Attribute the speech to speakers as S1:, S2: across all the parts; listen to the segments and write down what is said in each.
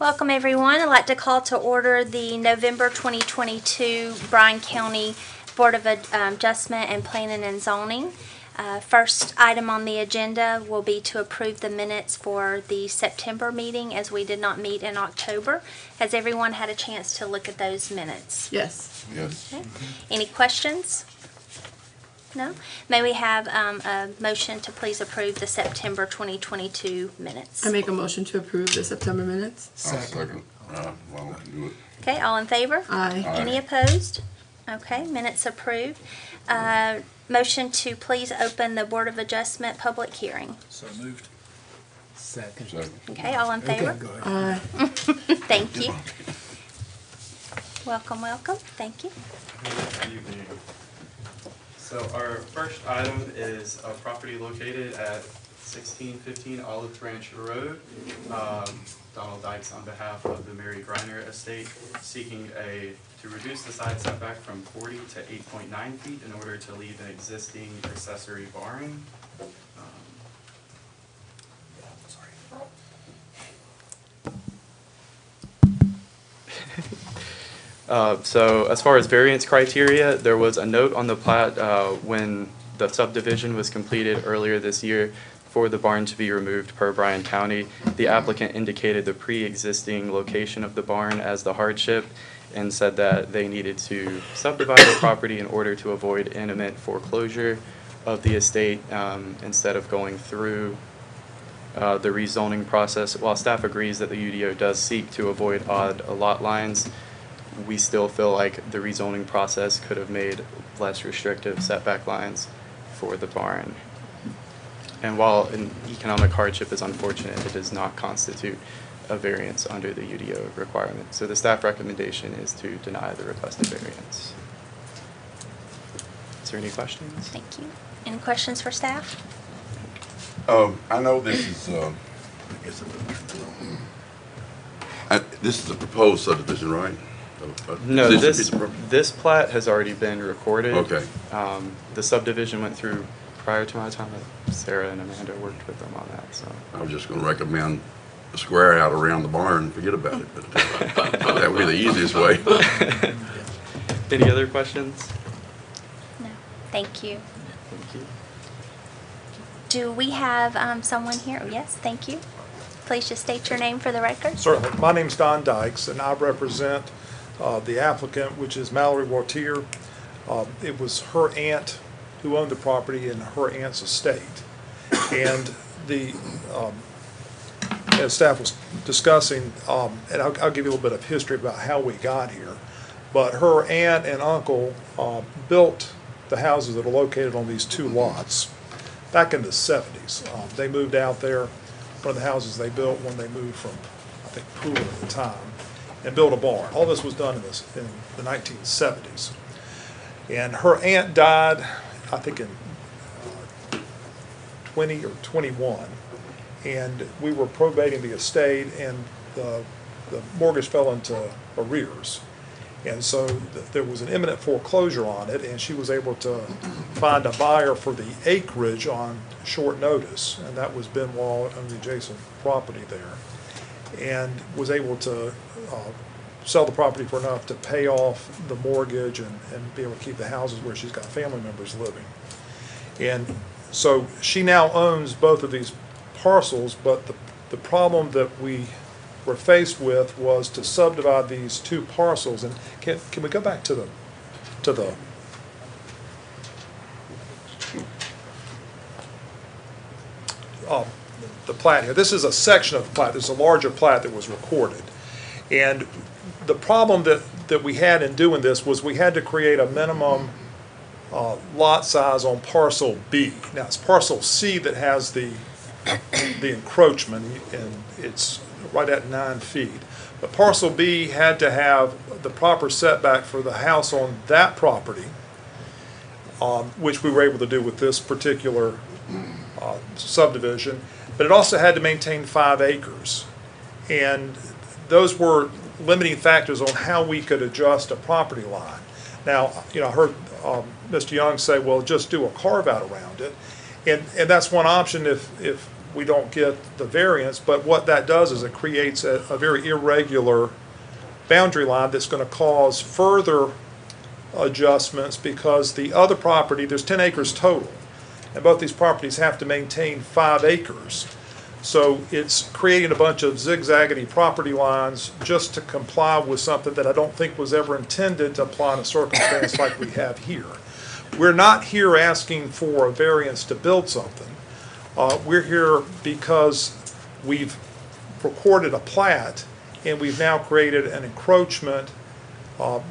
S1: Welcome, everyone. I'd like to call to order the November 2022 Bryan County Board of Adjustment and Planning and Zoning. First item on the agenda will be to approve the minutes for the September meeting, as we did not meet in October. Has everyone had a chance to look at those minutes?
S2: Yes.
S3: Yes.
S1: Okay. Any questions? No? May we have a motion to please approve the September 2022 minutes?
S2: I make a motion to approve the September minutes.
S3: I'll second. Well, we can do it.
S1: Okay, all in favor?
S2: Aye.
S1: Any opposed? Okay, minutes approved. Motion to please open the Board of Adjustment public hearing.
S4: So moved. Second.
S3: Second.
S1: Okay, all in favor?
S4: Okay, go ahead.
S2: Aye.
S1: Thank you. Welcome, welcome. Thank you.
S5: Good evening. So our first item is a property located at 1615 Olive Branch Road. Donald Dykes on behalf of the Mary Griner estate seeking to reduce the side setback from 40 to 8.9 feet in order to leave an existing accessory barn. So as far as variance criteria, there was a note on the plat when the subdivision was completed earlier this year for the barn to be removed per Bryan County. The applicant indicated the pre-existing location of the barn as the hardship and said that they needed to subdivide the property in order to avoid imminent foreclosure of the estate instead of going through the rezoning process. While staff agrees that the UDO does seek to avoid odd lot lines, we still feel like the rezoning process could have made less restrictive setback lines for the barn. And while an economic hardship is unfortunate, it does not constitute a variance under the UDO requirement. So the staff recommendation is to deny the requested variance. Is there any questions?
S1: Thank you. Any questions for staff?
S3: I know this is, this is a proposed subdivision, right?
S5: No,
S3: This is
S5: this plat has already been recorded.
S3: Okay.
S5: The subdivision went through prior to my time. Sarah and Amanda worked with them on that, so.
S3: I was just gonna recommend a square out around the barn and forget about it, but that would be the easiest way.
S5: Any other questions?
S1: No. Thank you.
S5: Thank you.
S1: Do we have someone here? Yes, thank you. Please just state your name for the record.
S4: Certainly. My name's Don Dykes, and I represent the applicant, which is Mallory Wartier. It was her aunt who owned the property in her aunt's estate. And as staff was discussing, and I'll give you a little bit of history about how we got here, but her aunt and uncle built the houses that are located on these two lots back in the 70s. They moved out there. One of the houses they built when they moved from, I think, Poole at the time, and built a barn. All this was done in the 1970s. And her aunt died, I think, in 20 or 21. And we were probating the estate, and the mortgage fell into arrears. And so there was an imminent foreclosure on it, and she was able to find a buyer for the acreage on short notice, and that was Benoit on the adjacent property there, and was able to sell the property for enough to pay off the mortgage and be able to keep the houses where she's got family members living. And so she now owns both of these parcels, but the problem that we were faced with was to subdivide these two parcels. And can we go back to the plat here? This is a section of the plat. There's a larger plat that was recorded. And the problem that we had in doing this was we had to create a minimum lot size on parcel B. Now it's parcel C that has the encroachment, and it's right at 9 feet. But parcel B had to have the proper setback for the house on that property, which we were able to do with this particular subdivision. But it also had to maintain 5 acres. And those were limiting factors on how we could adjust a property line. Now, you know, I heard Mr. Young say, well, just do a carve out around it. And that's one option if we don't get the variance, but what that does is it creates a very irregular boundary line that's going to cause further adjustments because the other property, there's 10 acres total, and both these properties have to maintain 5 acres. So it's creating a bunch of zigzaggedy property lines just to comply with something that I don't think was ever intended to apply in a circumstance like we have here. We're not here asking for a variance to build something. We're here because we've recorded a plat and we've now created an encroachment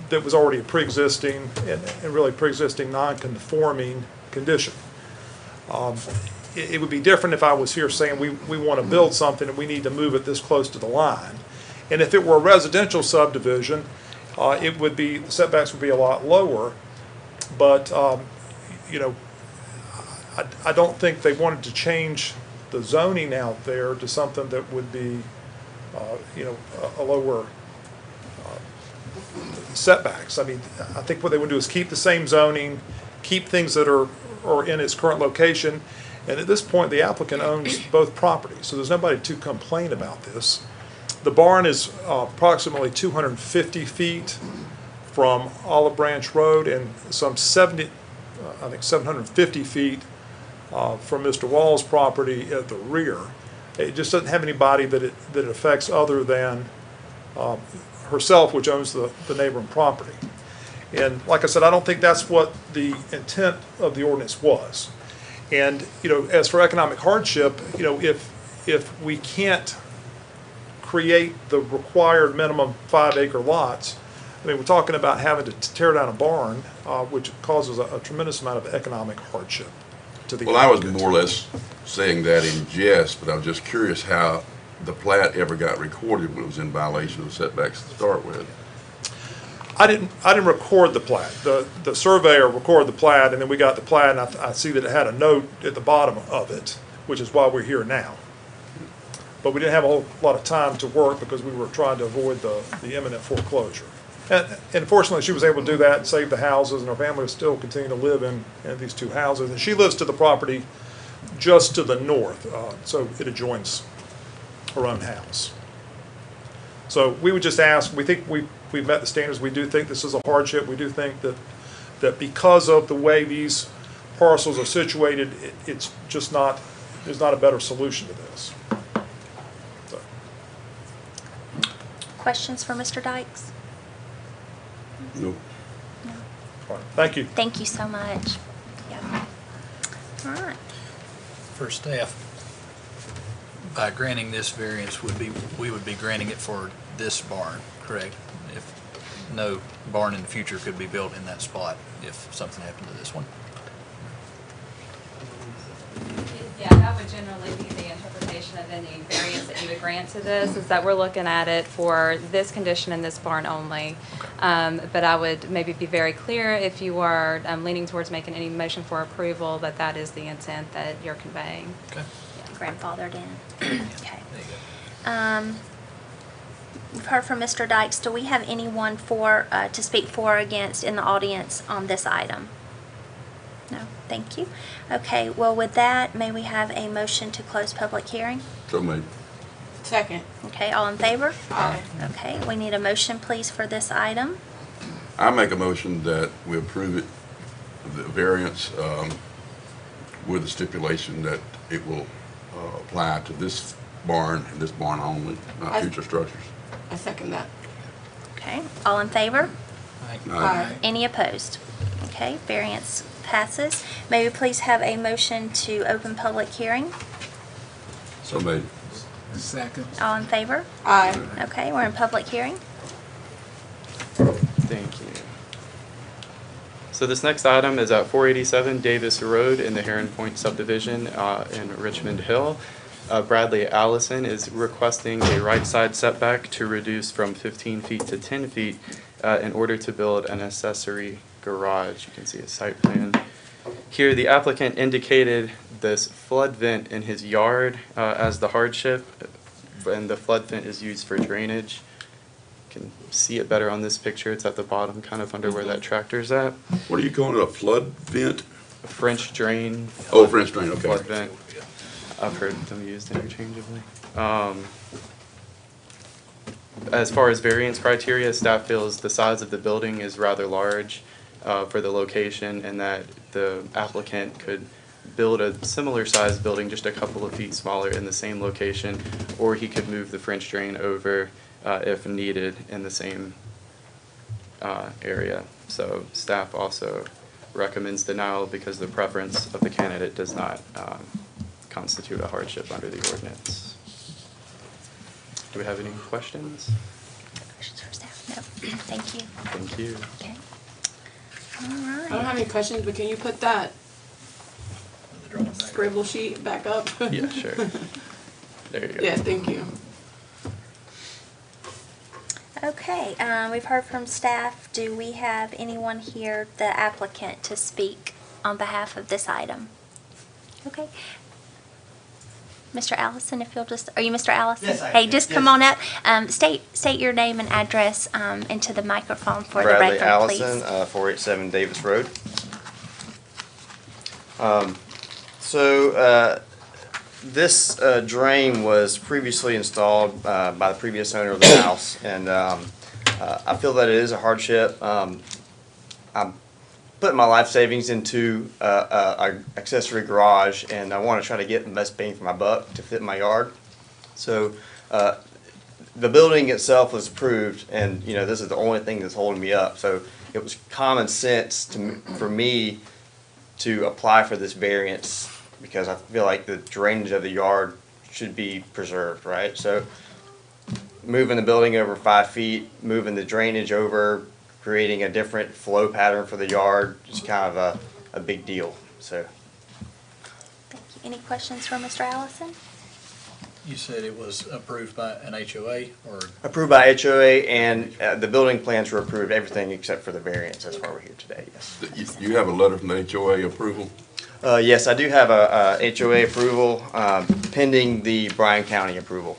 S4: that was already a pre-existing and really pre-existing non-conforming condition. It would be different if I was here saying we want to build something and we need to move it this close to the line. And if it were a residential subdivision, it would be, the setbacks would be a lot lower. But, you know, I don't think they wanted to change the zoning out there to something that would be, you know, a lower setbacks. I mean, I think what they would do is keep the same zoning, keep things that are in its current location. And at this point, the applicant owns both properties, so there's nobody to complain about this. The barn is approximately 250 feet from Olive Branch Road and some 750 feet from Mr. Wall's property at the rear. It just doesn't have anybody that it affects other than herself, which owns the neighboring property. And like I said, I don't think that's what the intent of the ordinance was. And, you know, as for economic hardship, you know, if we can't create the required minimum 5-acre lots, I mean, we're talking about having to tear down a barn, which causes a tremendous amount of economic hardship to the
S3: Well, I was
S4: applicant.
S3: more or less saying that in jest, but I was just curious how the plat ever got recorded when it was in violation of setbacks to start with.
S4: I didn't record the plat. The surveyor recorded the plat, and then we got the plat, and I see that it had a note at the bottom of it, which is why we're here now. But we didn't have a whole lot of time to work because we were trying to avoid the imminent foreclosure. And fortunately, she was able to do that and save the houses, and her family is still continuing to live in these 2 houses. And she lives to the property just to the north, so it adjoins her own house. So we would just ask, we think we've met the standards. We do think this is a hardship. We do think that because of the way these parcels are situated, it's just not, there's not a better solution to this. So.
S1: Questions for Mr. Dykes?
S3: No.
S4: All right. Thank you.
S1: Thank you so much. Yeah. All right.
S6: For staff, by granting this variance we would be granting it for this barn, correct? If no barn in the future could be built in that spot if something happened to this one.
S7: Yeah, that would generally be the interpretation of any variance that you would grant to this, is that we're looking at it for this condition in this barn only. But I would maybe be very clear if you are leaning towards making any motion for approval that that is the intent that you're conveying.
S6: Okay.
S1: Grandfathered in. Okay.
S6: There you go.
S1: We've heard from Mr. Dykes. Do we have anyone to speak for or against in the audience on this item? No, thank you. Okay, well, with that, may we have a motion to close public hearing?
S3: So made.
S2: Second.
S1: Okay, all in favor?
S2: Aye.
S1: Okay, we need a motion, please, for this item.
S3: I make a motion that we approve it, the variance, with the stipulation that it will apply to this barn and this barn only, not future structures.
S2: I second that.
S1: Okay, all in favor?
S2: Aye.
S1: Any opposed? Okay, variance passes. May we please have a motion to open public hearing?
S3: So made.
S2: Second.
S1: All in favor?
S2: Aye.
S1: Okay, we're in public hearing.
S5: Thank you. So this next item is at 487 Davis Road in the Heron Point subdivision in Richmond Hill. Bradley Allison is requesting a right side setback to reduce from 15 feet to 10 feet in order to build an accessory garage. You can see a site plan. Here, the applicant indicated this flood vent in his yard as the hardship, and the flood vent is used for drainage. You can see it better on this picture. It's at the bottom, kind of under where that tractor's at.
S3: What are you calling it, a flood vent?
S5: A French drain.
S3: Oh, French drain, okay.
S5: Flood vent. I've heard them used interchangeably. As far as variance criteria, staff feels the size of the building is rather large for the location, and that the applicant could build a similar sized building just a couple of feet smaller in the same location, or he could move the French drain over if needed in the same area. So staff also recommends denial because the preference of the candidate does not constitute a hardship under the ordinance. Do we have any questions?
S1: Questions for staff? No. Thank you.
S5: Thank you.
S1: Okay. All
S2: I don't have
S1: right.
S2: any questions, but can you put that
S6: The drawing back.
S2: scribble sheet back up?
S5: Yeah, sure. There you go.
S2: Yeah, thank you.
S1: Okay, we've heard from staff. Do we have anyone here, the applicant, to speak on behalf of this item? Okay. Mr. Allison, if you'll just, are you Mr. Allison?
S8: Yes, I
S1: Hey,
S8: am.
S1: just come
S8: Yes.
S1: on up. State your name and address into the microphone for the
S8: Bradley
S1: record,
S8: Allison,
S1: please.
S8: 487 Davis Road. So this drain was previously installed by the previous owner of the house, and I feel that it is a hardship. I'm putting my life savings into an accessory garage, and I want to try to get the best bang for my buck to fit my yard. So the building itself was approved, and this is the only thing that's holding me up. So it was common sense for me to apply for this variance because I feel like the drainage of the yard should be preserved, right? So moving the building over 5 feet, moving the drainage over, creating a different flow pattern for the yard is kind of a big deal. So
S1: Thank you. Any questions for Mr. Allison?
S6: You said it was approved by an HOA or?
S8: approved by HOA, and the building plans were approved, everything except for the variance. That's why we're here today, yes.
S3: You have a letter from the HOA approval?
S8: Yes, I do have a HOA approval pending the Bryan County approval.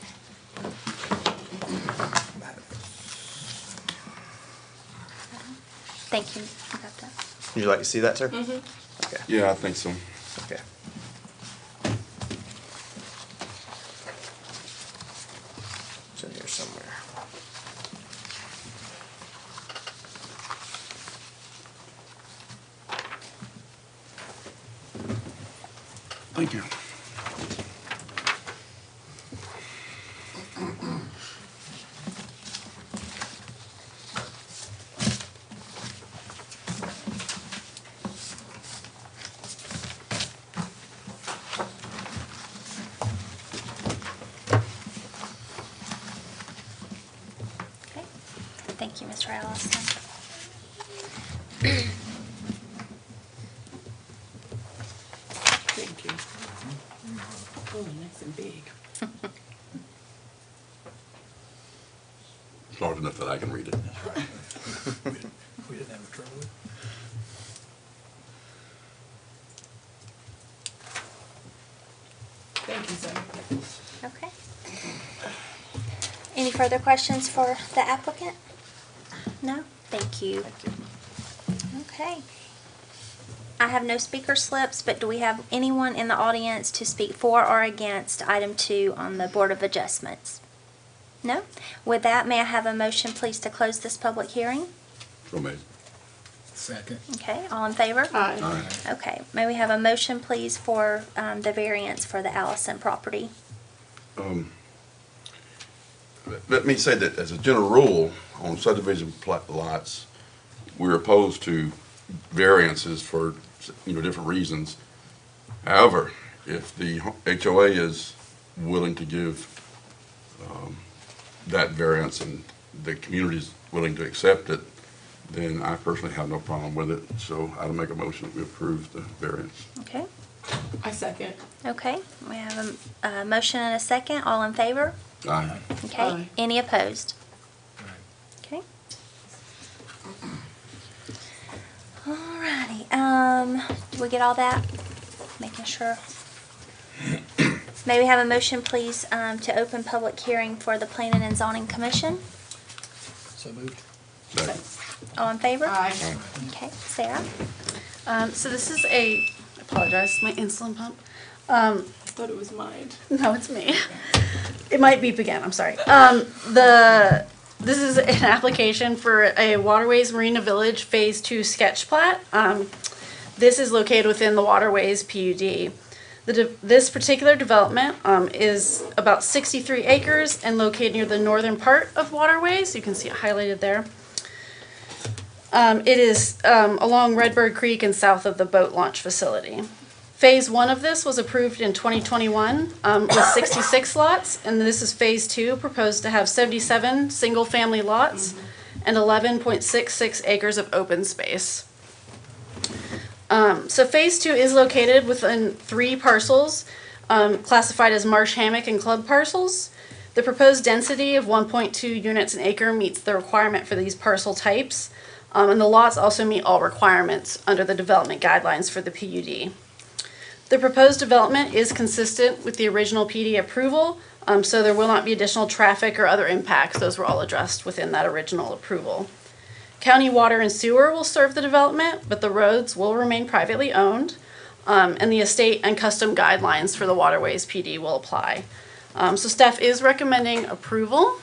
S1: Thank you. You got that?
S8: Would you like to see that, sir? Okay.
S3: Yeah, I think so.
S8: Okay. It's in here somewhere.
S3: Thank you.
S1: Okay. Thank you, Mr. Allison.
S2: Thank you. Oh, nice and big.
S3: It's large enough that I can read it.
S6: We didn't have trouble with it.
S2: Thank you, sir.
S1: Okay. Any further questions for the applicant? No? Thank you. Okay. I have no speaker slips, but do we have anyone in the audience to speak for or against item 2 on the Board of Adjustments? No? With that, may I have a motion, please, to close this public hearing?
S3: So made.
S2: Second.
S1: Okay, all in favor?
S2: Aye.
S3: Aye.
S1: Okay, may we have a motion, please, for the variance for the Allison property?
S3: Let me say that as a general rule, on subdivision plat lots, we're opposed to variances for, different reasons. However, if the HOA is willing to give that variance and the community is willing to accept it, then I personally have no problem with it. So I'll make a motion that we approve the variance.
S1: Okay,
S2: I second.
S1: okay, we have a motion and a second, all in favor?
S3: Aye.
S1: Okay,
S2: Aye.
S1: any opposed? Okay. Alrighty, did we get all that? Making sure. May we have a motion, please, to open public hearing for the Planning and Zoning Commission?
S6: So moved.
S3: Second.
S1: All in favor?
S2: Aye.
S1: Okay, Sarah?
S9: So this is I apologize, my insulin pump.
S2: I thought it was mine.
S9: No, it's me. It might beep again, I'm sorry. This is an application for a Waterways Marina Village Phase 2 sketch plat. This is located within the Waterways PUD. This particular development is about 63 acres and located near the northern part of Waterways. You can see it highlighted there. It is along Redbird Creek and south of the boat launch facility. Phase 1 of this was approved in 2021 with 66 lots, and this is Phase 2, proposed to have 77 single-family lots and 11.66 acres of open space. So Phase 2 is located within 3 parcels classified as marsh, hammock, and club parcels. The proposed density of 1.2 units an acre meets the requirement for these parcel types, and the lots also meet all requirements under the development guidelines for the PUD. The proposed development is consistent with the original PD approval, so there will not be additional traffic or other impacts. Those were all addressed within that original approval. County water and sewer will serve the development, but the roads will remain privately owned, and the estate and custom guidelines for the Waterways PD will apply. So staff is recommending approval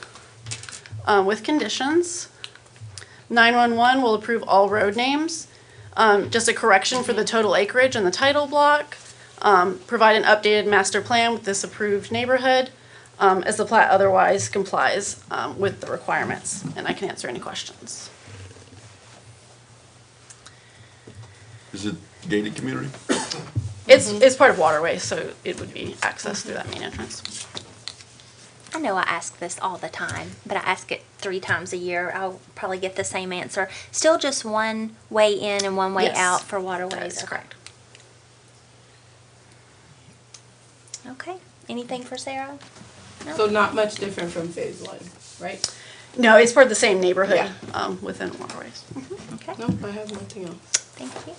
S9: with conditions. 911 will approve all road names. Just a correction for the total acreage and the title block. Provide an updated master plan with this approved neighborhood, as the plat otherwise complies with the requirements, and I can answer any questions.
S3: Is it gated community?
S9: It's part of Waterway, so it would be accessed through that main entrance.
S1: I know I ask this all the time, but I ask it 3 times a year. I'll probably get the same answer. Still just one way in and one way
S9: Yes,
S1: out for
S9: that
S1: waterways.
S9: is correct.
S1: Okay. Anything for Sarah? No?
S2: So not much different from Phase 1, right?
S9: No, it's part of the same neighborhood
S2: Yeah.
S9: within Waterways.
S1: Okay.
S2: Nope, I have nothing else.
S1: Thank you.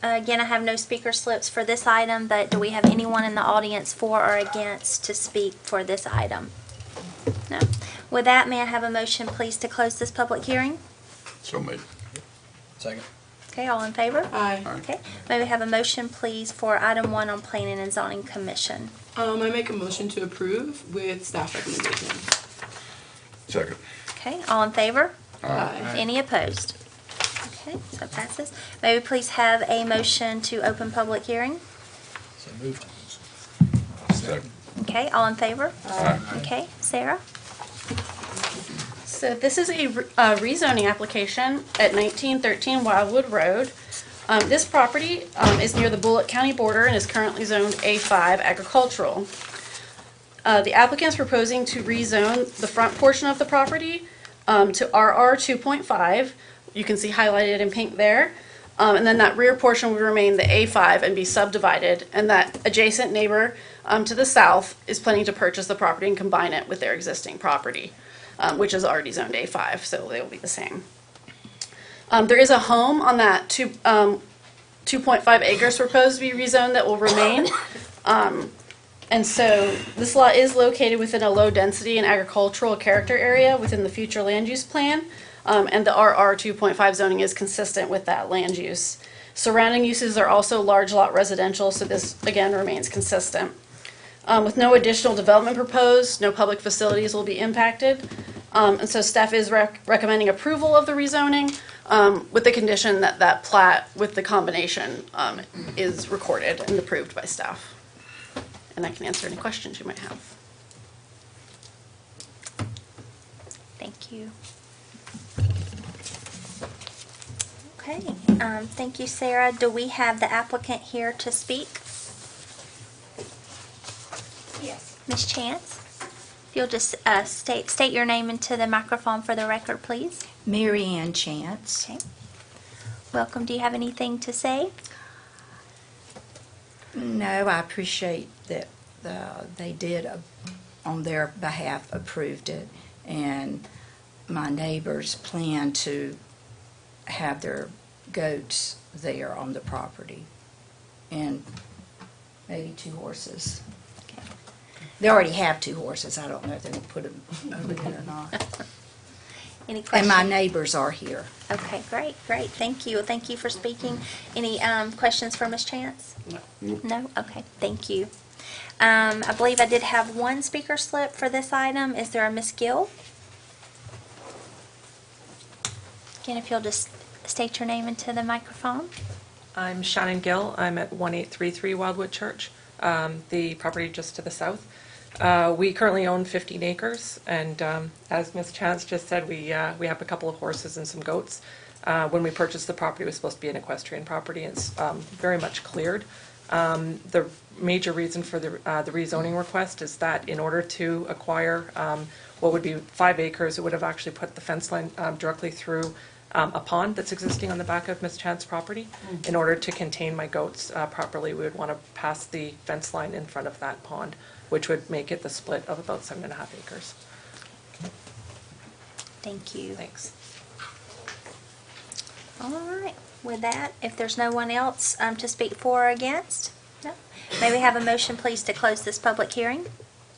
S1: Again, I have no speaker slips for this item, but do we have anyone in the audience for or against to speak for this item? No. With that, may I have a motion, please, to close this public hearing?
S3: So made.
S6: Second.
S1: Okay, all in favor?
S2: Aye.
S1: Okay. May we have a motion, please, for item 1 on Planning and Zoning Commission?
S2: I make a motion to approve with staff recommendation.
S3: Second.
S1: Okay, all in favor?
S2: Aye.
S1: Any opposed? Okay, so passes. May we please have a motion to open public hearing?
S6: So moved.
S3: Second.
S1: Okay, all in favor?
S3: Aye.
S1: Okay, Sarah?
S9: So this is a rezoning application at 1913 Wildwood Road. This property is near the Bullitt County border and is currently zoned A5 agricultural. The applicant is proposing to rezone the front portion of the property to RR 2.5. You can see highlighted in pink there. And then that rear portion would remain the A5 and be subdivided. And that adjacent neighbor to the south is planning to purchase the property and combine it with their existing property, which is already zoned A5, so they will be the same. There is a home on that 2.5 acres proposed to be rezoned that will remain. And so this lot is located within a low density and agricultural character area within the future land use plan. And the RR 2.5 zoning is consistent with that land use. Surrounding uses are also large lot residential, so this again remains consistent. With no additional development proposed, no public facilities will be impacted. And so staff is recommending approval of the rezoning with the condition that that plat with the combination is recorded and approved by staff. And I can answer any questions you might have.
S1: Thank you. Okay, thank you, Sarah. Do we have the applicant here to speak?
S10: Yes.
S1: Ms. Chance? If you'll just state your name into the microphone for the record, please.
S10: Mary Ann Chance.
S1: Okay. Welcome. Do you have anything to say?
S10: No, I appreciate that they did, on their behalf, approved it. And my neighbors plan to have their goats there on the property. And maybe 2 horses. They already have 2 horses. I don't know if they're going to put them over there or not.
S1: Any
S10: And
S1: questions?
S10: my neighbors are here.
S1: Okay, great, great. Thank you. Thank you for speaking. Any questions for Ms. Chance? No? Okay, thank you. I believe I did have one speaker slip for this item. Is there a Ms. Gill? Again, if you'll just state your name into the microphone.
S11: I'm Shannon Gill. I'm at 1833 Wildwood Church, the property just to the south. We currently own 15 acres, and as Ms. Chance just said, we have a couple of horses and some goats. When we purchased the property, it was supposed to be an equestrian property. It's very much cleared. The major reason for the rezoning request is that in order to acquire what would be 5 acres, it would have actually put the fence line directly through a pond that's existing on the back of Ms. Chan's property. In order to contain my goats properly, we would want to pass the fence line in front of that pond, which would make it the split of about 7.5 acres.
S1: Thank you.
S11: Thanks.
S1: All right. With that, if there's no one else to speak for or against, no. May we have a motion, please, to close this public hearing?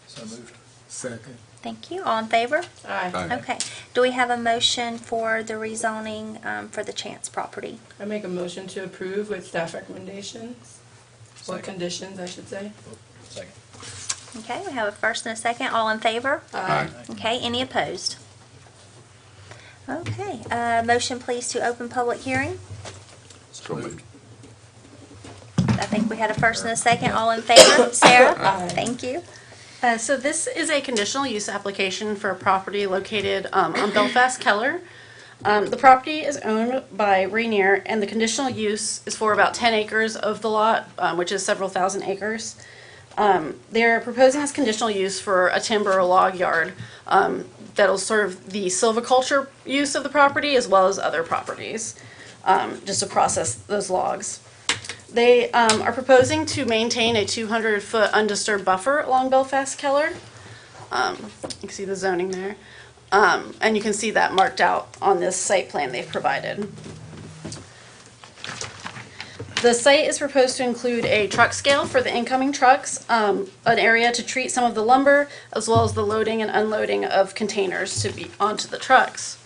S6: So moved.
S12: Second.
S1: Thank you. All in favor?
S2: Aye.
S3: Aye.
S1: Okay. Do we have a motion for the rezoning for the Chance property?
S2: I make a motion to approve with staff recommendations, or
S6: Second.
S2: conditions, I should say.
S6: Second.
S1: Okay, we have a first and a second. All in favor?
S3: Aye.
S1: Okay, any opposed? Okay, motion please to open public hearing.
S3: So moved.
S1: I think we had a first and a second. All in favor? Sarah?
S2: Aye.
S1: Thank you.
S9: So this is a conditional use application for a property located on Belfast Keller. The property is owned by Rainier, and the conditional use is for about 10 acres of the lot, which is several thousand acres. They're proposing this conditional use for a timber or log yard that'll serve the silviculture use of the property as well as other properties, just to process those logs. They are proposing to maintain a 200-foot undisturbed buffer along Belfast Keller. You can see the zoning there. And you can see that marked out on this site plan they've provided. The site is proposed to include a truck scale for the incoming trucks, an area to treat some of the lumber, as well as the loading and unloading of containers to be onto the trucks.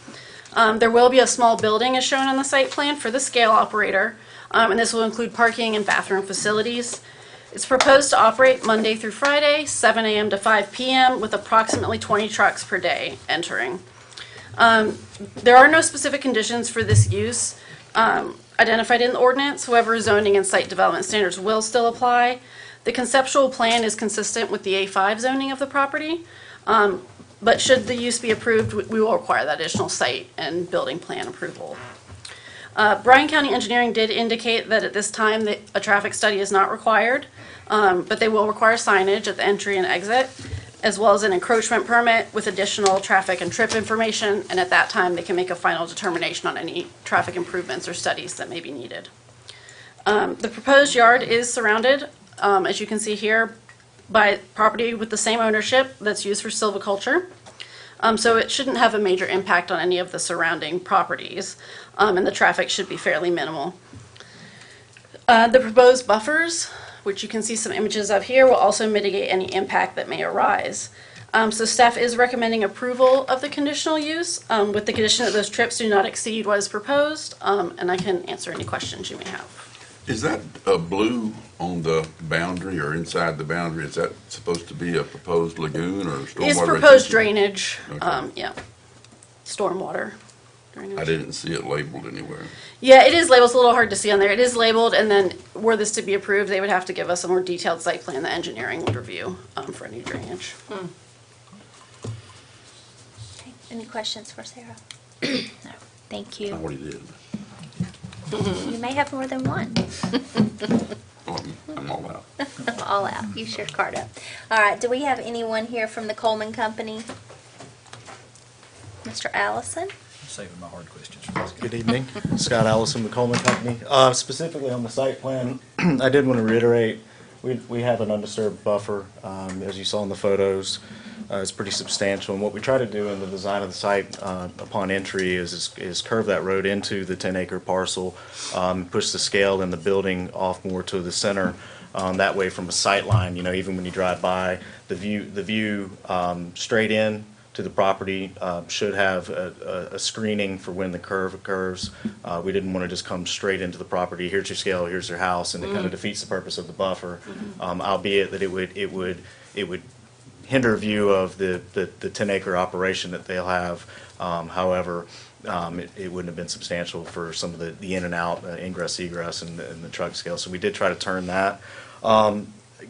S9: There will be a small building as shown on the site plan for the scale operator, and this will include parking and bathroom facilities. It's proposed to operate Monday through Friday, 7 a.m. to 5 p.m., with approximately 20 trucks per day entering. There are no specific conditions for this use identified in the ordinance. However, zoning and site development standards will still apply. The conceptual plan is consistent with the A5 zoning of the property, but should the use be approved, we will require that additional site and building plan approval. Bryan County Engineering did indicate that at this time that a traffic study is not required, but they will require signage at the entry and exit, as well as an encroachment permit with additional traffic and trip information, and at that time they can make a final determination on any traffic improvements or studies that may be needed. The proposed yard is surrounded, as you can see here, by property with the same ownership that's used for silviculture. So it shouldn't have a major impact on any of the surrounding properties, and the traffic should be fairly minimal. The proposed buffers, which you can see some images of here, will also mitigate any impact that may arise. So staff is recommending approval of the conditional use, with the condition that those trips do not exceed what is proposed, and I can answer any questions you may have.
S3: Is that blue on the boundary or inside the boundary? Is that supposed to be a proposed lagoon or stormwater?
S9: It's proposed
S3: retention?
S9: drainage,
S3: Okay.
S9: yeah, stormwater drainage.
S3: I didn't see it labeled anywhere.
S9: Yeah, it is labeled. It's a little hard to see on there. It is labeled, and then were this to be approved, they would have to give us a more detailed site plan that engineering would review for any drainage.
S1: Okay, any questions for Sarah? No. Thank
S3: I
S1: you.
S3: already did.
S1: You may have more than one.
S3: I'm all out.
S1: All out. You sure card up. All right, do we have anyone here from the Coleman Company? Mr. Allison?
S6: I'm saving my hard questions for this.
S12: Good evening, Scott Allison, the Coleman Company. Specifically on the site plan, I did want to reiterate, we have an undisturbed buffer, as you saw in the photos. It's pretty substantial, and what we try to do in the design of the site upon entry is curve that road into the 10-acre parcel, push the scale and the building off more to the center. That way, from a sight line, even when you drive by, the view straight in to the property should have a screening for when the curve occurs. We didn't want to just come straight into the property, here's your scale, here's your house, and it kind of defeats the purpose of the buffer, albeit that it would hinder view of the 10-acre operation that they'll have. However, it wouldn't have been substantial for some of the in and out, ingress, egress, and the truck scale. So we did try to turn that.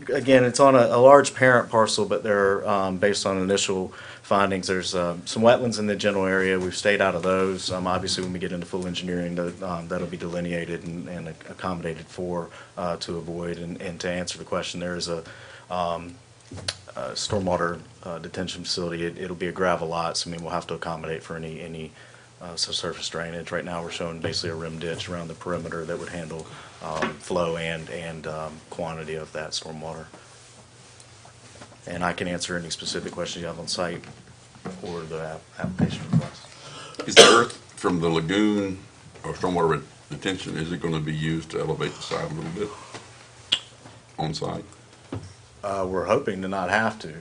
S12: Again, it's on a large parent parcel, but there, based on initial findings, there's some wetlands in the general area. We've stayed out of those. Obviously, when we get into full engineering, that'll be delineated and accommodated for to avoid. And to answer the question, there is a stormwater detention facility. It'll be a gravel lot, so I mean we'll have to accommodate for any subsurface drainage. Right now, we're showing basically a rim ditch around the perimeter that would handle flow and quantity of that stormwater. And I can answer any specific questions you have on site or the application request.
S3: Is the earth from the lagoon or stormwater detention, is it going to be used to elevate the site a little bit on site?
S12: We're hoping to not have to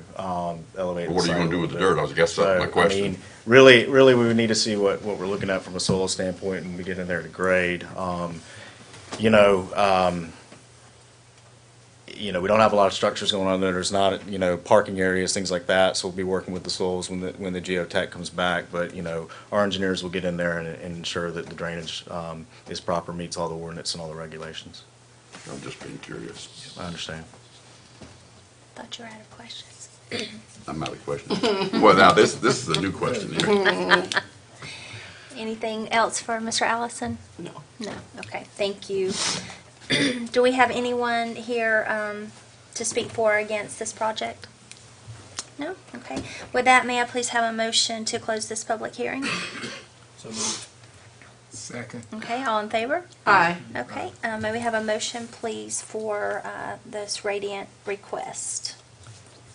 S12: elevate.
S3: Well, what are you going to do with the
S12: bit.
S3: dirt? I guess that's my question.
S12: I mean, really, we would need to see what we're looking at from a soil standpoint and we get in there to grade. We don't have a lot of structures going on there. There's not, parking areas, things like that. So we'll be working with the soils when the geotech comes back. But, our engineers will get in there and ensure that the drainage is proper, meets all the ordinance and all the regulations.
S3: I'm just being curious.
S12: I understand.
S1: Thought you were out of questions.
S3: I'm out of questions. Well, now this is a new question here.
S1: Anything else for Mr. Allison?
S2: No.
S1: No. Okay. Thank you. Do we have anyone here to speak for or against this project? No? Okay. With that, may I please have a motion to close this public hearing?
S6: So moved.
S13: Second.
S1: Okay. All in favor?
S2: Aye.
S1: Okay. May we have a motion, please, for this Radiant request?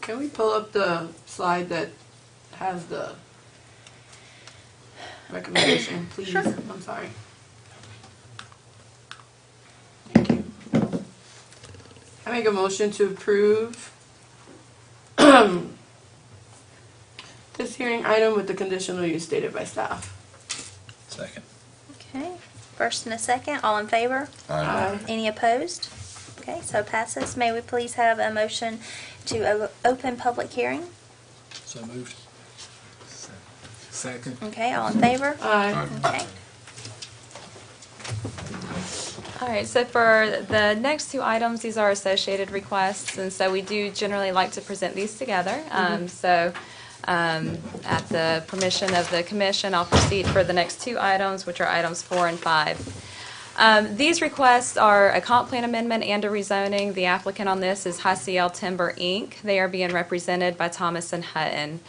S2: Can we pull up the slide that has the recommendation, please?
S1: Sure.
S2: I'm sorry. Thank you. I make a motion to approve this hearing item with the conditional use stated by staff.
S6: Second.
S1: Okay. First and a second. All in favor?
S2: Aye.
S1: Any opposed? Okay, so passes. May we please have a motion to open public hearing?
S6: So moved.
S13: Second.
S1: Okay, all in favor?
S2: Aye.
S1: Okay.
S7: All right, so for the next two items, these are associated requests, and so we do generally like to present these together. At the permission of the commission, I'll proceed for the next two items, which are items 4 and 5. These requests are a comp plan amendment and a rezoning. The applicant on this is High CL Timber, Inc. They are being represented by Thomas and Hutton.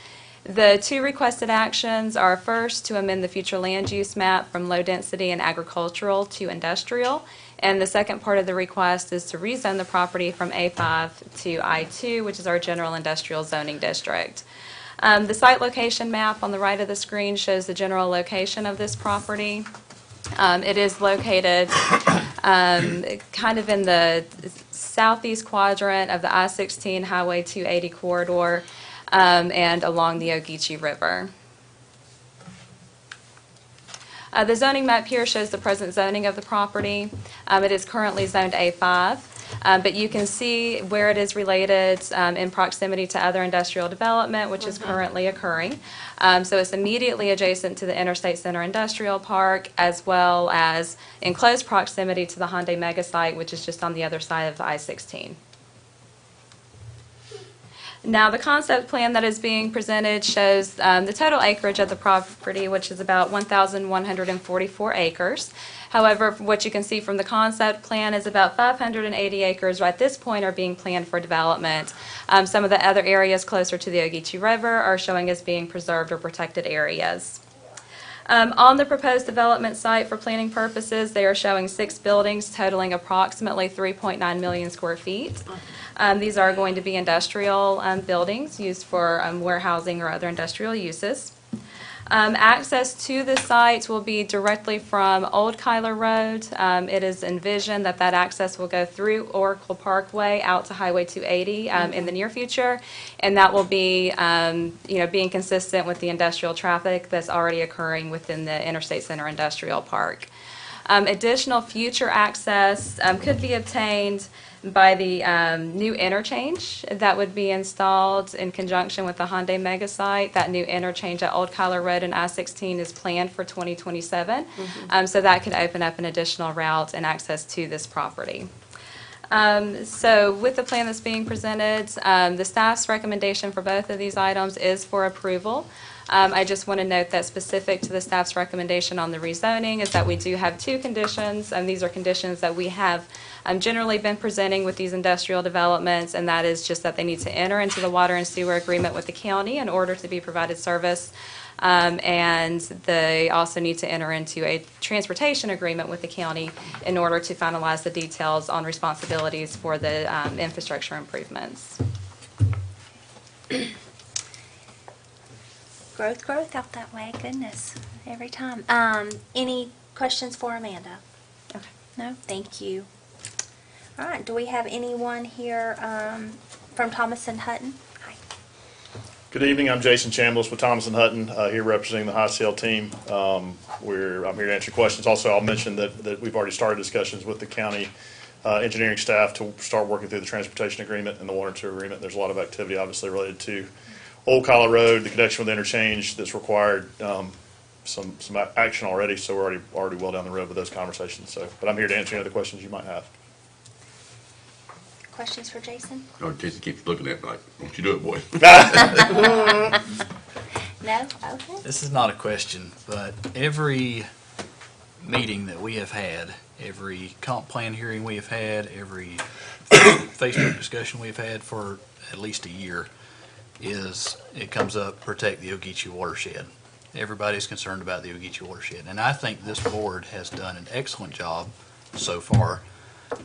S7: The two requested actions are first to amend the future land use map from low density and agricultural to industrial. And the second part of the request is to rezone the property from A5 to I2, which is our general industrial zoning district. The site location map on the right of the screen shows the general location of this property. It is located kind of in the southeast quadrant of the I-16 Highway 280 corridor and along the Ogeechee River. The zoning map here shows the present zoning of the property. It is currently zoned A5, but you can see where it is related in proximity to other industrial development, which is currently occurring. So it's immediately adjacent to the Interstate Center Industrial Park, as well as in close proximity to the Hyundai Mega Site, which is just on the other side of the I-16. Now, the concept plan that is being presented shows the total acreage of the property, which is about 1,144 acres. However, what you can see from the concept plan is about 580 acres at this point are being planned for development. Some of the other areas closer to the Ogeechee River are showing as being preserved or protected areas. On the proposed development site for planning purposes, they are showing 6 buildings totaling approximately 3.9 million square feet. These are going to be industrial buildings used for warehousing or other industrial uses. Access to the site will be directly from Old Kyler Road. It is envisioned that that access will go through Oracle Parkway out to Highway 280 in the near future, and that will be, being consistent with the industrial traffic that's already occurring within the Interstate Center Industrial Park. Additional future access could be obtained by the new interchange that would be installed in conjunction with the Hyundai Mega Site. That new interchange at Old Kyler Road and I-16 is planned for 2027. So that could open up an additional route and access to this property. So with the plan that's being presented, the staff's recommendation for both of these items is for approval. I just want to note that specific to the staff's recommendation on the rezoning is that we do have two conditions, and these are conditions that we have generally been presenting with these industrial developments, and that is just that they need to enter into the water and sewer agreement with the county in order to be provided service, and they also need to enter into a transportation agreement with the county in order to finalize the details on responsibilities for the infrastructure improvements.
S1: Growth out that way, goodness, every time. Any questions for Amanda? Okay. No, thank you. All right, do we have anyone here from Thomas and Hutton? Hi.
S13: Good evening, I'm Jason Chambliss with Thomas and Hutton, here representing the High Sale team. I'm here to answer questions. Also, I'll mention that we've already started discussions with the county engineering staff to start working through the transportation agreement and the water and sewer agreement. There's a lot of activity obviously related to Old Kyler Road, the connection with the interchange that's required some action already, so we're already well down the road with those conversations. So, but I'm here to answer any other questions you might have.
S1: Questions for Jason?
S3: Oh, Jason keeps looking at me like, don't you do it, boy.
S1: No? Okay.
S6: This is not a question, but every meeting that we have had, every comp plan hearing we have had, every Facebook discussion we've had for at least a year, it comes up, protect the Ogeechee watershed. Everybody's concerned about the Ogeechee watershed. And I think this board has done an excellent job so far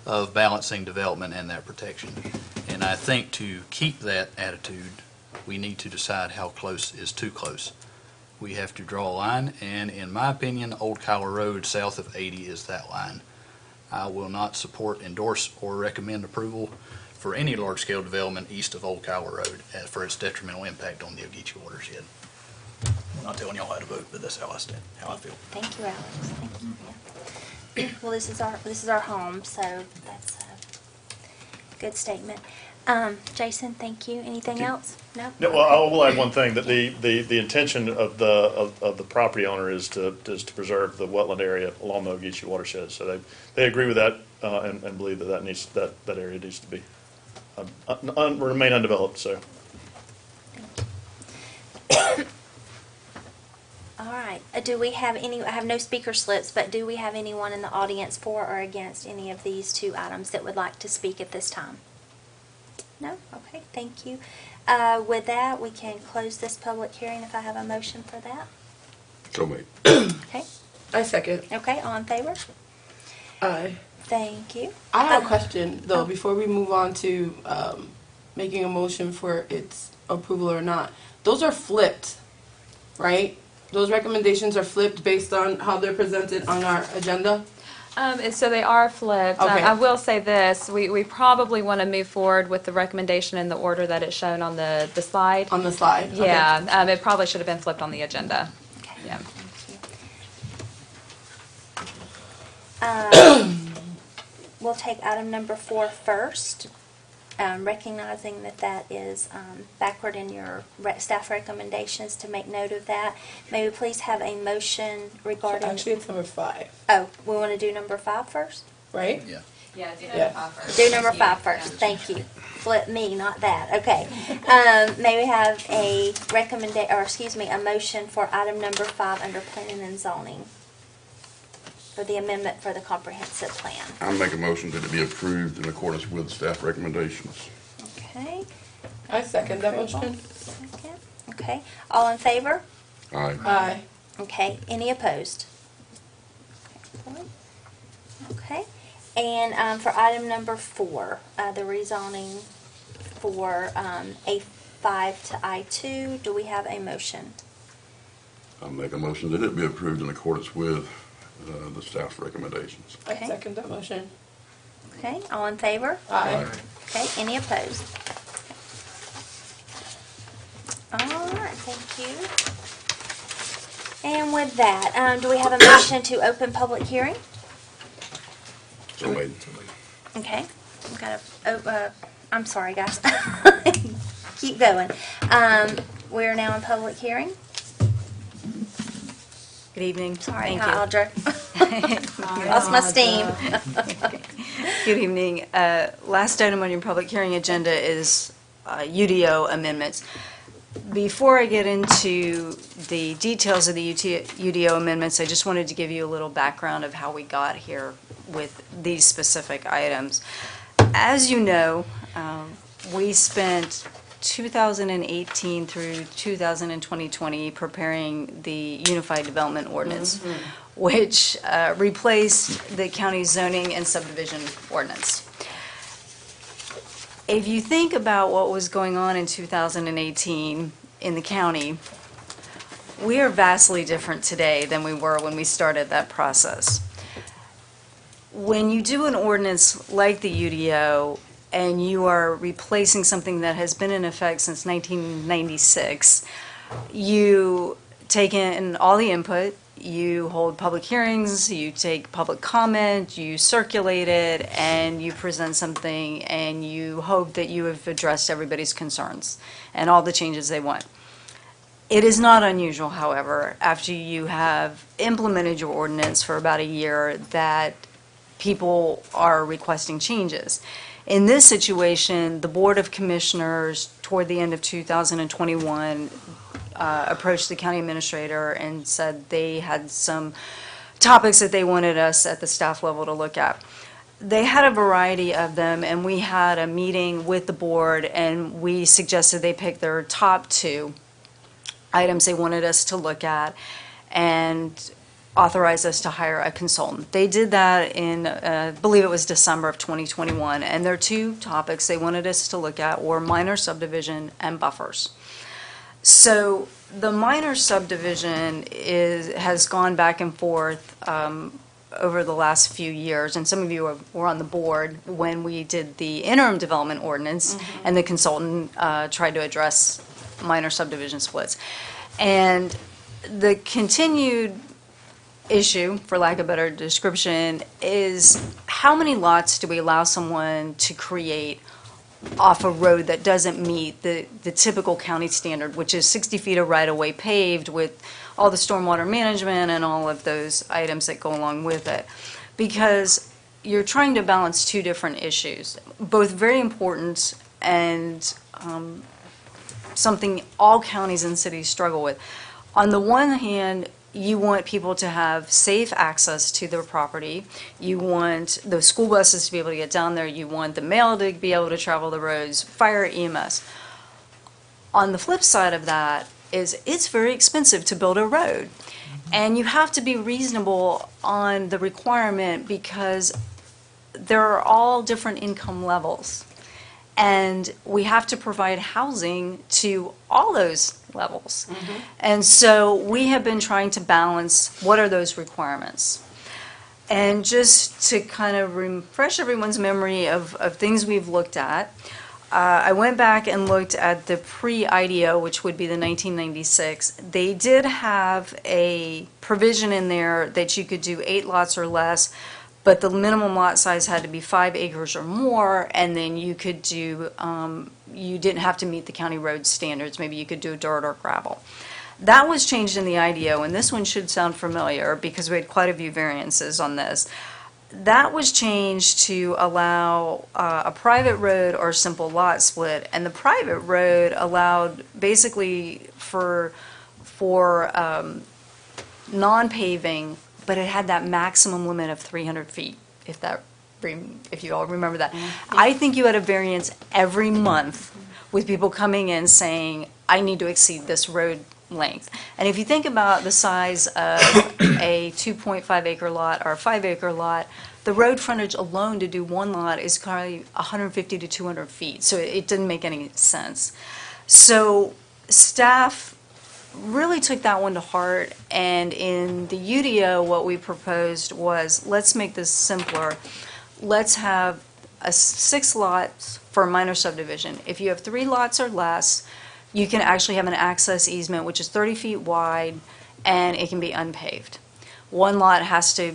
S6: of balancing development and that protection. And I think to keep that attitude, we need to decide how close is too close. We have to draw a line, and in my opinion, Old Kyler Road south of 80 is that line. I will not support, endorse, or recommend approval for any large-scale development east of Old Kyler Road for its detrimental impact on the Ogeechee watershed. I'm not telling y'all how to vote, but that's how I stand, how I feel.
S1: Thank you, Alex. Thank you. Yeah. Well, this is our home, so that's a good statement. Jason, thank you. Anything else? No.
S13: No, well, I will add one thing, that the intention of the property owner is to preserve the wetland area along the Ogeechee watershed. So they agree with that and believe that area needs to be remain undeveloped. So.
S1: All right. Do we have any? I have no speaker slips, but do we have anyone in the audience for or against any of these two items that would like to speak at this time? No? Okay, thank you. With that, we can close this public hearing if I have a motion for that.
S3: So made.
S1: Okay.
S2: I second.
S1: Okay, all in favor?
S2: Aye.
S1: Thank you.
S2: I have a question, though, before we move on to making a motion for its approval or not. Those are flipped, right? Those recommendations are flipped based on how they're presented on our agenda?
S7: And so they are flipped.
S2: Okay.
S7: I will say this, we probably want to move forward with the recommendation in the order that it's shown on the slide.
S2: On the slide? Okay.
S7: Yeah, it probably should have been flipped on the agenda.
S1: Okay.
S7: Yeah.
S1: Thank you. We'll take item number 4 first, recognizing that is backward in your staff recommendations, to make note of that. May we please have a motion regarding...
S2: Actually, it's number 5.
S1: Oh, we want to do number 5 first?
S2: Right?
S6: Yeah.
S7: Yeah, do
S2: Yeah.
S7: number 5 first.
S1: Do number 5 first. Thank you. Flip me, not that. Okay. May we have a a motion for item number 5 under planning and zoning for the amendment for the comprehensive plan.
S3: I'll make a motion that it be approved in accordance with staff recommendations.
S1: Okay.
S2: I second that
S1: Approval.
S2: motion.
S1: Second. Okay. All in favor?
S3: Aye.
S2: Aye.
S1: Okay. Any opposed? Okay. And for item number 4, the rezoning for A5 to I2, do we have a motion?
S3: I'll make a motion that it be approved in accordance with the staff's recommendations.
S2: I
S1: Okay.
S2: second that motion.
S1: Okay, all in favor?
S2: Aye.
S1: Okay, any opposed? All right, thank you. And with that, do we have a motion to open public hearing?
S3: So made.
S1: Okay, we've got I'm sorry, guys. Keep going. We're now in public hearing.
S14: Good evening.
S1: Sorry,
S14: Thank
S1: hi,
S14: you.
S1: Audra. Lost my steam.
S14: Good evening. Last item on your public hearing agenda is UDO amendments. Before I get into the details of the UDO amendments, I just wanted to give you a little background of how we got here with these specific items. As you know, we spent 2018 through 2020 preparing the Unified Development Ordinance, which replaced the county zoning and subdivision ordinance. If you think about what was going on in 2018 in the county, we are vastly different today than we were when we started that process. When you do an ordinance like the UDO and you are replacing something that has been in effect since 1996, you take in all the input, you hold public hearings, you take public comment, you circulate it, and you present something, and you hope that you have addressed everybody's concerns and all the changes they want. It is not unusual, however, after you have implemented your ordinance for about a year, that people are requesting changes. In this situation, the Board of Commissioners, toward the end of 2021, approached the county administrator and said they had some topics that they wanted us at the staff level to look at. They had a variety of them, and we had a meeting with the board, and we suggested they pick their top 2 items they wanted us to look at and authorize us to hire a consultant. They did that in, I believe it was December of 2021, and their 2 topics they wanted us to look at were minor subdivision and buffers. So the minor subdivision has gone back and forth over the last few years, and some of you were on the board when we did the interim development ordinance, and the consultant tried to address minor subdivision splits. And the continued issue, for lack of a better description, is how many lots do we allow someone to create off a road that doesn't meet the typical county standard, which is 60 feet of right-of-way paved with all the stormwater management and all of those items that go along with it. Because you're trying to balance 2 different issues, both very important and something all counties and cities struggle with. On the one hand, you want people to have safe access to their property. You want the school buses to be able to get down there. You want the mail to be able to travel the roads, fire, EMS. On the flip side of that is it's very expensive to build a road. And you have to be reasonable on the requirement because there are all different income levels. And we have to provide housing to all those levels. And so we have been trying to balance what are those requirements. And just to kind of refresh everyone's memory of things we've looked at, I went back and looked at the pre-IDO, which would be the 1996. They did have a provision in there that you could do 8 lots or less, but the minimum lot size had to be 5 acres or more, and then you could do, you didn't have to meet the county road standards. Maybe you could do dirt or gravel. That was changed in the IDO, and this one should sound familiar because we had quite a few variances on this. That was changed to allow a private road or simple lot split, and the private road allowed basically for non-paving, but it had that maximum limit of 300 feet, if you all remember that. I think you had a variance every month with people coming in saying, I need to exceed this road length. And if you think about the size of a 2.5 acre lot or a 5 acre lot, the road frontage alone to do 1 lot is probably 150 to 200 feet. So it didn't make any sense. So staff really took that one to heart, and in the UDO, what we proposed was, let's make this simpler. Let's have 6 lots for a minor subdivision. If you have 3 lots or less, you can actually have an access easement, which is 30 feet wide, and it can be unpaved. 1 lot has to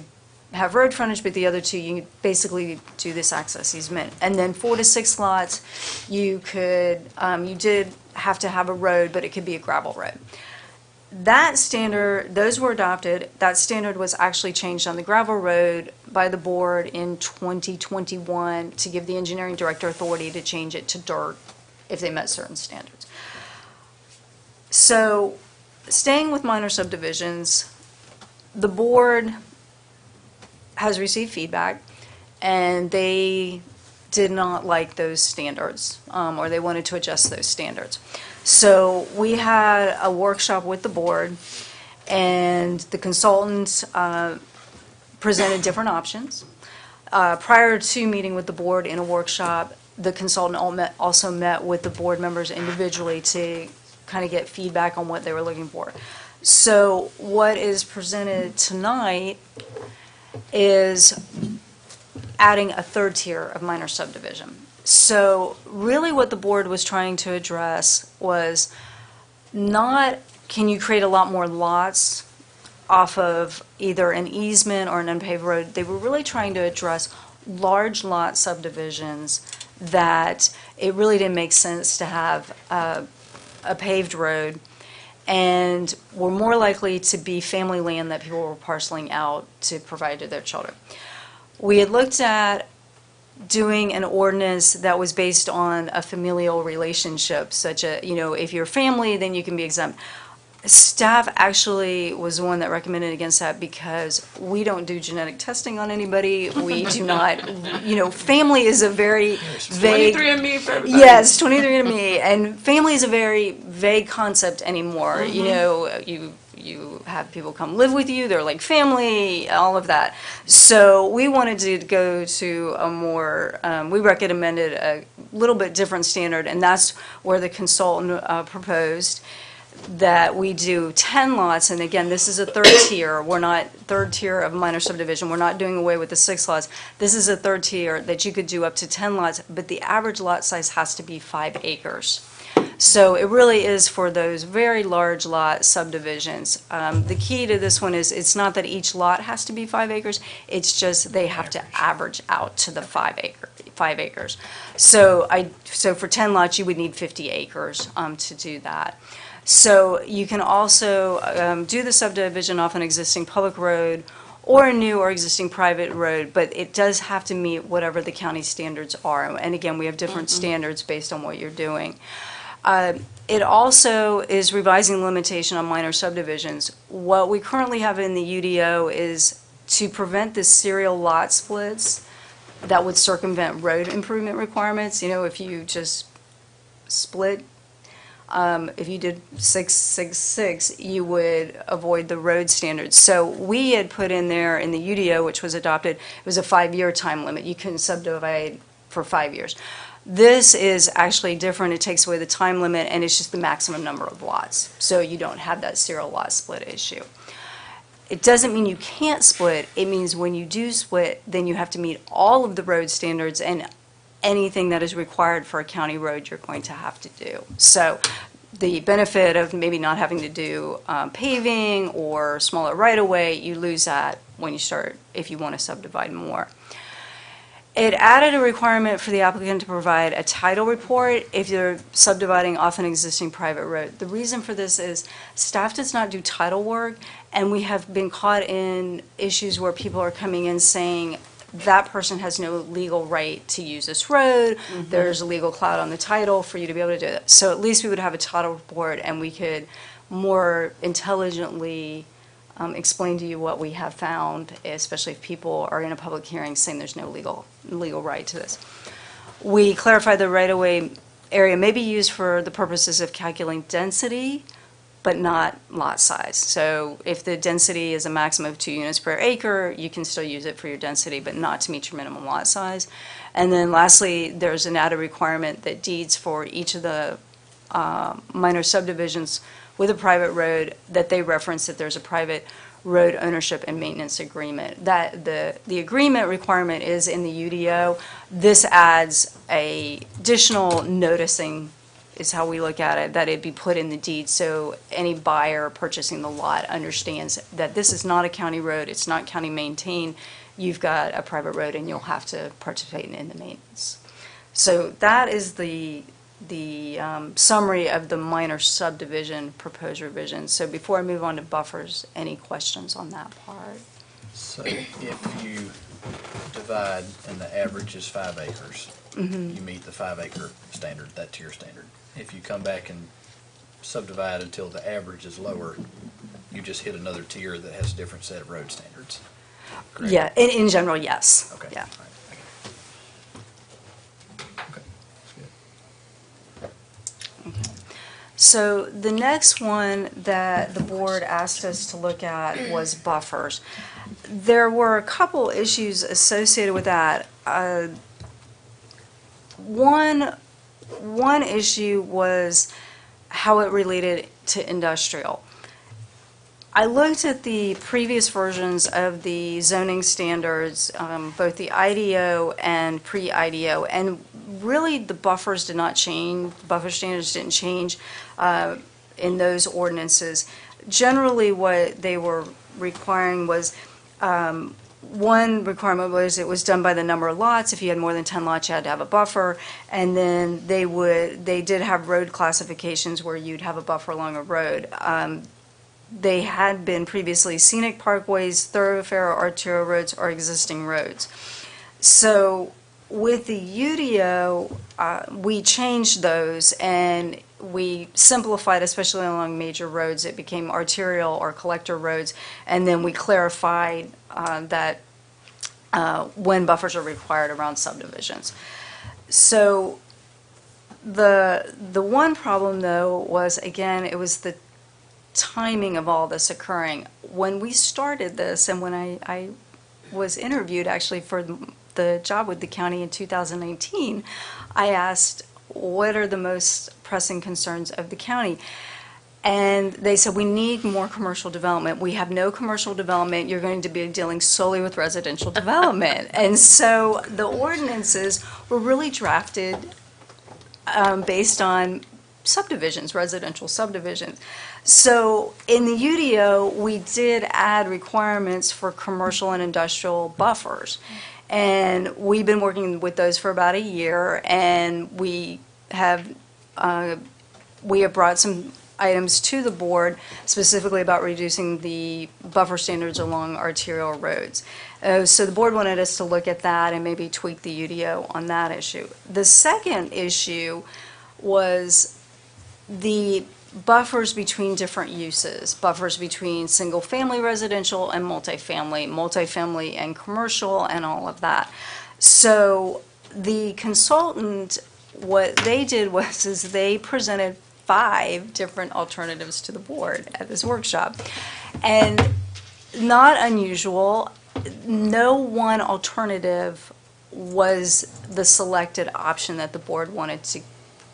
S14: have road frontage, but the other 2, you basically do this access easement. And then 4 to 6 lots, you did have to have a road, but it could be a gravel road. That standard, those were adopted. That standard was actually changed on the gravel road by the board in 2021 to give the engineering director authority to change it to dirt if they met certain standards. So, staying with minor subdivisions, the board has received feedback, and they did not like those standards, or they wanted to adjust those standards. So we had a workshop with the board, and the consultants presented different options. Prior to meeting with the board in a workshop, the consultant also met with the board members individually to kind of get feedback on what they were looking for. So what is presented tonight is adding a 3rd tier of minor subdivision. So really what the board was trying to address was not, can you create a lot more lots off of either an easement or an unpaved road? They were really trying to address large lot subdivisions that it really didn't make sense to have a paved road, and were more likely to be family land that people were parceling out to provide to their children. We had looked at doing an ordinance that was based on a familial relationship, such as, if you're family, then you can be exempt. Staff actually was the one that recommended against that because we don't do genetic testing on anybody. We do not, family is a very vague.
S2: 23andMe for everybody.
S14: Yes, 23andMe, and family is a very vague concept anymore. You have people come live with you, they're like family, all of that. So we wanted to go to a more, we recommended a little bit different standard, and that's where the consultant proposed that we do 10 lots, and again, this is a 3rd tier. We're not 3rd tier of minor subdivision. We're not doing away with the 6 lots. This is a 3rd tier that you could do up to 10 lots, but the average lot size has to be 5 acres. So it really is for those very large lot subdivisions. The key to this one is it's not that each lot has to be 5 acres, it's just they have to average out to the 5 acres. So for 10 lots, you would need 50 acres to do that. So you can also do the subdivision off an existing public road or a new or existing private road, but it does have to meet whatever the county standards are. And again, we have different standards based on what you're doing. It also is revising the limitation on minor subdivisions. What we currently have in the UDO is to prevent the serial lot splits that would circumvent road improvement requirements. If you just split, if you did 666, you would avoid the road standards. So we had put in there in the UDO, which was adopted, it was a 5-year time limit. You couldn't subdivide for 5 years. This is actually different. It takes away the time limit, and it's just the maximum number of lots. So you don't have that serial lot split issue. It doesn't mean you can't split. It means when you do split, then you have to meet all of the road standards, and anything that is required for a county road you're going to have to do. So the benefit of maybe not having to do paving or smaller right-of-way, you lose that when you start, if you want to subdivide more. It added a requirement for the applicant to provide a title report if you're subdividing off an existing private road. The reason for this is staff does not do title work, and we have been caught in issues where people are coming in saying that person has no legal right to use this road. There's a legal cloud on the title for you to be able to do that. So at least we would have a title report, and we could more intelligently explain to you what we have found, especially if people are in a public hearing saying there's no legal right to this. We clarify the right-of-way area may be used for the purposes of calculating density, but not lot size. So if the density is a maximum of 2 units per acre, you can still use it for your density, but not to meet your minimum lot size. And then lastly, there's an added requirement that deeds for each of the minor subdivisions with a private road, that they reference that there's a private road ownership and maintenance agreement. That the agreement requirement is in the UDO. This adds a additional noticing, is how we look at it, that it be put in the deed so any buyer purchasing the lot understands that this is not a county road, it's not county maintained, you've got a private road and you'll have to participate in the maintenance. So that is the summary of the minor subdivision proposed revisions. So before I move on to buffers, any questions on that part?
S6: So if you divide and the average is 5 acres, you meet the 5 acre standard, that tier standard. If you come back and subdivide until the average is lower, you just hit another tier that has a different set of road standards. Correct?
S14: Yeah, in general, yes.
S6: Okay.
S14: Yeah.
S6: All right. Okay. That's good.
S14: So the next one that the board asked us to look at was buffers. There were a couple issues associated with that. One issue was how it related to industrial. I looked at the previous versions of the zoning standards, both the IDO and pre-IDO, and really the buffers did not change, buffer standards didn't change in those ordinances. Generally, what they were requiring was, one requirement was it was done by the number of lots. If you had more than 10 lots, you had to have a buffer. And then they did have road classifications where you'd have a buffer along a road. They had been previously scenic parkways, thoroughfare, arterial roads, or existing roads. So with the UDO, we changed those and we simplified, especially along major roads. It became arterial or collector roads, and then we clarified that when buffers are required around subdivisions. So the one problem, though, was, again, it was the timing of all this occurring. When we started this, and when I was interviewed actually for the job with the county in 2019, I asked, what are the most pressing concerns of the county? And they said, we need more commercial development. We have no commercial development. You're going to be dealing solely with residential development. And so the ordinances were really drafted based on subdivisions, residential subdivisions. So in the UDO, we did add requirements for commercial and industrial buffers. And we've been working with those for about a year, and we have brought some items to the board specifically about reducing the buffer standards along arterial roads. So the board wanted us to look at that and maybe tweak the UDO on that issue. The second issue was the buffers between different uses, buffers between single-family residential and multifamily and commercial and all of that. So the consultant, what they did is they presented 5 different alternatives to the board at this workshop. And not unusual, no one alternative was the selected option that the board wanted to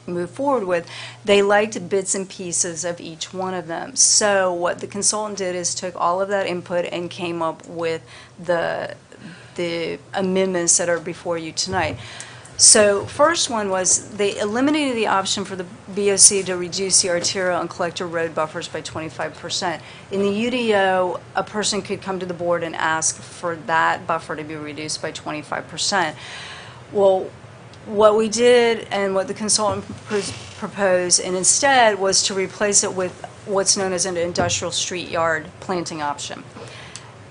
S14: move forward with. They liked bits and pieces of each one of them. So what the consultant did is took all of that input and came up with the amendments that are before you tonight. So first one was they eliminated the option for the BOC to reduce the arterial and collector road buffers by 25%. In the UDO, a person could come to the board and ask for that buffer to be reduced by 25%. Well, what we did and what the consultant proposed and instead was to replace it with what's known as an industrial street yard planting option.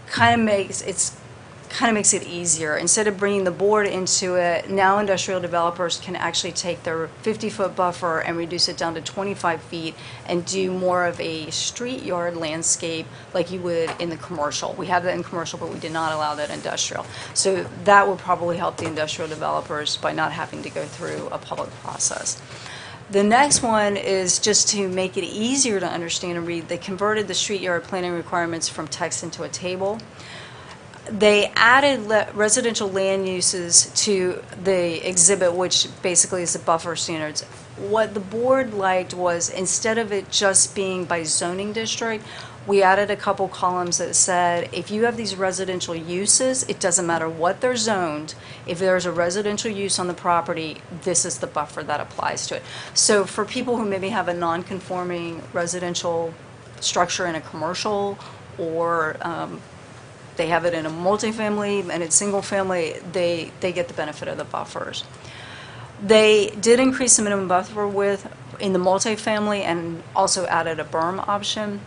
S14: Kind of makes it easier. Instead of bringing the board into it, now industrial developers can actually take their 50-foot buffer and reduce it down to 25 feet and do more of a street yard landscape like you would in the commercial. We have that in commercial, but we did not allow that industrial. So that will probably help the industrial developers by not having to go through a public process. The next one is just to make it easier to understand and read. They converted the street yard planning requirements from text into a table. They added residential land uses to the exhibit, which basically is the buffer standards. what the board liked was, instead of it just being by zoning district, we added a couple columns that said, if you have these residential uses, it doesn't matter what they're zoned, if there's a residential use on the property, this is the buffer that applies to it. So for people who maybe have a non-conforming residential structure in a commercial, or they have it in a multifamily and it's single family, they get the benefit of the buffers. They did increase the minimum buffer width in the multifamily and also added a berm option.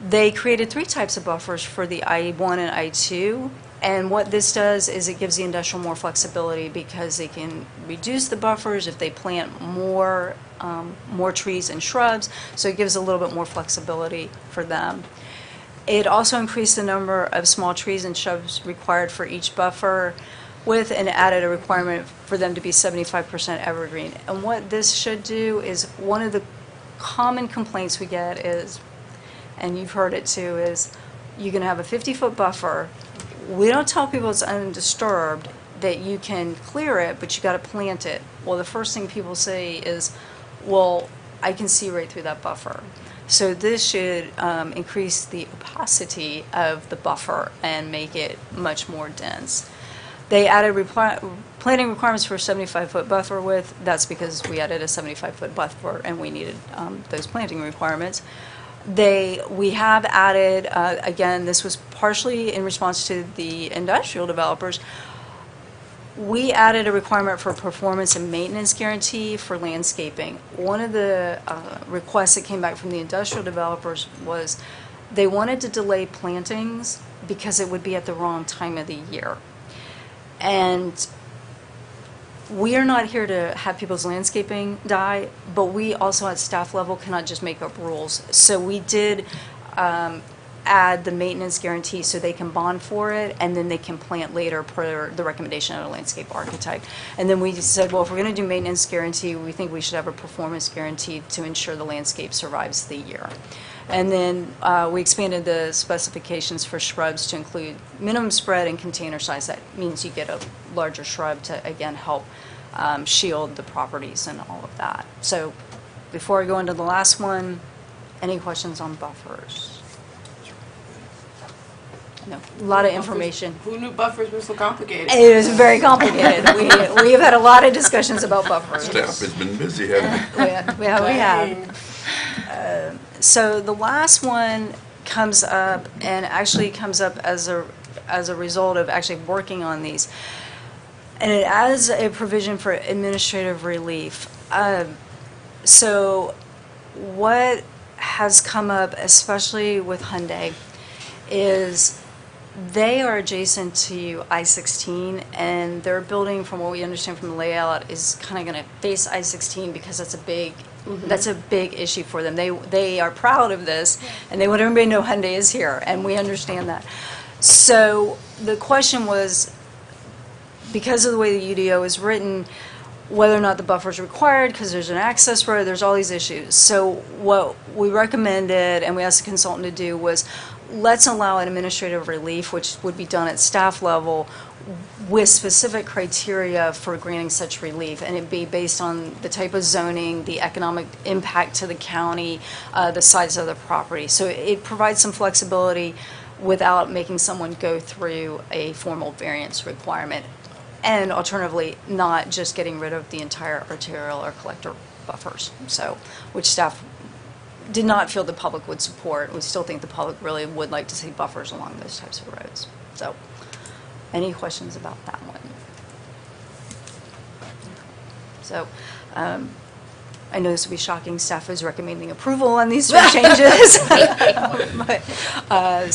S14: They created 3 types of buffers for the I-1 and I-2, and what this does is it gives the industrial more flexibility because they can reduce the buffers if they plant more trees and shrubs, so it gives a little bit more flexibility for them. It also increased the number of small trees and shrubs required for each buffer with, and added a requirement for them to be 75% evergreen. And what this should do is, one of the common complaints we get is, and you've heard it too, is you can have a 50-foot buffer. We don't tell people it's undisturbed, that you can clear it, but you got to plant it. Well, the first thing people say is, well, I can see right through that buffer. So this should increase the opacity of the buffer and make it much more dense. They added planting requirements for a 75-foot buffer width. That's because we added a 75-foot buffer and we needed those planting requirements. We have added, again, this was partially in response to the industrial developers, we added a requirement for performance and maintenance guarantee for landscaping. One of the requests that came back from the industrial developers was they wanted to delay plantings because it would be at the wrong time of the year. And we are not here to have people's landscaping die, but we also at staff level cannot just make up rules. So we did add the maintenance guarantee so they can bond for it, and then they can plant later per the recommendation of a landscape architect. And then we said, well, if we're going to do maintenance guarantee, we think we should have a performance guarantee to ensure the landscape survives the year. And then we expanded the specifications for shrubs to include minimum spread and container size. That means you get a larger shrub to, again, help shield the properties and all of that. So before I go into the last one, any questions on buffers? No, a lot of information.
S2: Who knew buffers were so complicated?
S14: It is very complicated. We have had a lot of discussions about buffers.
S3: Staff has been busy, hasn't it?
S14: We have. So the last one comes up, and actually comes up as a result of actually working on these. And it adds a provision for administrative relief. So what has come up, especially with Hyundai, is they are adjacent to I-16, and their building, from what we understand from the layout, is kind of going to face I-16 because that's a big issue for them. They are proud of this, and they want everybody to know Hyundai is here, and we understand that. So the question was, because of the way the UDO is written, whether or not the buffer is required, because there's an access road, there's all these issues. So what we recommended, and we asked the consultant to do, was let's allow an administrative relief, which would be done at staff level, with specific criteria for granting such relief, and it'd be based on the type of zoning, the economic impact to the county, the size of the property. So it provides some flexibility without making someone go through a formal variance requirement, and alternatively, not just getting rid of the entire arterial or collector buffers. So, which staff did not feel the public would support. We still think the public really would like to see buffers along those types of roads. So, any questions about that one? So, I know this will be shocking. Staff is recommending approval on these changes.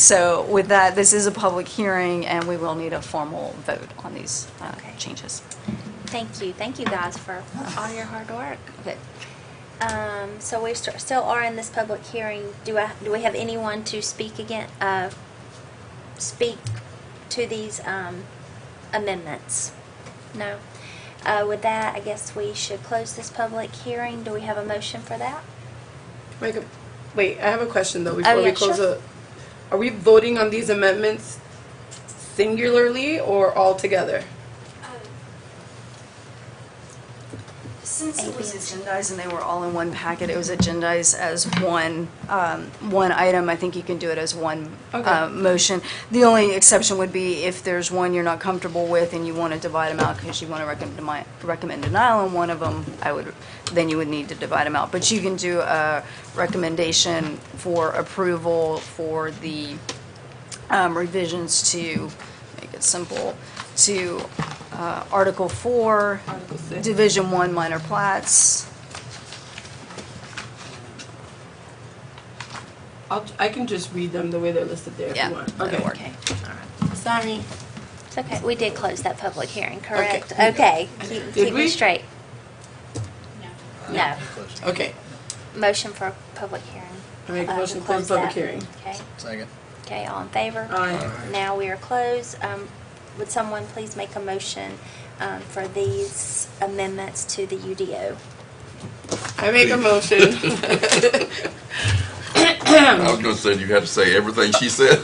S14: So with that, this is a public hearing, and we will need a formal vote on these changes.
S1: Thank you. Thank you guys for all your hard work. Okay. So we still are in this public hearing. Do we have anyone to speak speak to these amendments? No. With that, I guess we should close this public hearing. Do we have a motion for that?
S2: Wait, I have a question though before we close
S1: sure.
S2: Are we voting on these amendments singularly or all together?
S14: Since it was agendized and they were all in one packet, it was agendized as one item. I think you can do it as one motion. The only exception would be if there's one you're not comfortable with and you want to divide them out because you want to recommend denial on one of them, then you would need to divide them out. But you can do a recommendation for approval for the revisions to, make it simple, to Article 4,
S2: Article 6.
S14: Division 1 minor plats.
S2: I can just read them the way they're listed there if
S14: Yeah,
S2: you want.
S14: that'll work.
S1: Okay.
S2: Sorry.
S1: It's okay. We did close that public hearing, correct?
S2: Okay.
S1: Okay.
S2: Did
S1: Keep me
S2: we?
S1: straight. No.
S2: Okay.
S1: Motion for public hearing.
S2: I make a motion to
S1: close
S2: close public
S1: that.
S2: hearing.
S1: Okay.
S6: Second.
S1: Okay, all in favor?
S2: Aye.
S1: Now we are closed. Would someone please make a motion for these amendments to the UDO?
S2: I make a motion.
S3: I was gonna say, you had to say everything she said.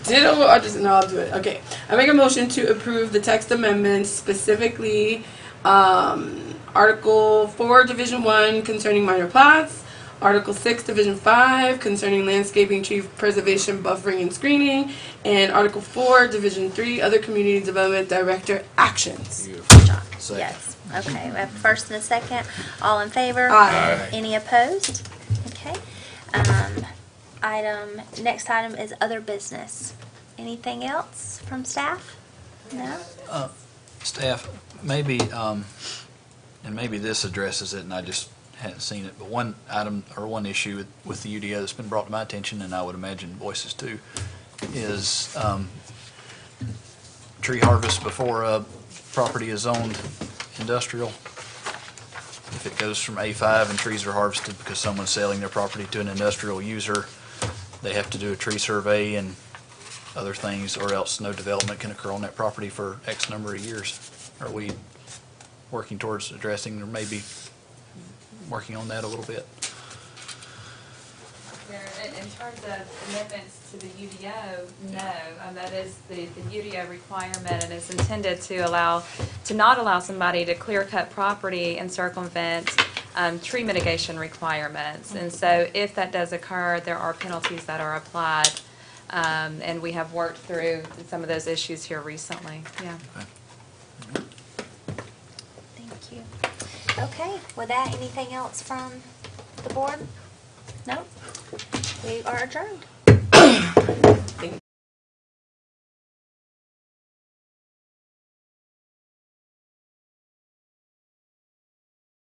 S2: Ditto, I'll do it. Okay. I make a motion to approve the text amendments, specifically Article 4, Division 1 concerning minor plots, Article 6, Division 5 concerning landscaping, tree preservation, buffering, and screening, and Article 4, Division 3, other community development director actions.
S1: Yes. Okay, we have a first and a second. All in favor?
S2: Aye.
S1: Any opposed? Okay. Next item is other business. Anything else from staff? No?
S6: Staff, maybe, and maybe this addresses it and I just hadn't seen it, but one item or one issue with the UDO that's been brought to my attention, and I would imagine voices too, is tree harvest before a property is zoned industrial. If it goes from A5 and trees are harvested because someone's selling their property to an industrial user, they have to do a tree survey and other things, or else no development can occur on that property for X number of years. Are we working towards addressing, or maybe working on that a little bit?
S7: In terms of amendments to the UDO, no. That is the UDO requirement, and it's intended to not allow somebody to clear cut property and circumvent tree mitigation requirements. And so if that does occur, there are penalties that are applied. And we have worked through some of those issues here recently. Yeah.
S6: Okay.
S1: Thank you. Okay, with that, anything else from the board? No? We are adjourned.
S2: Thank you.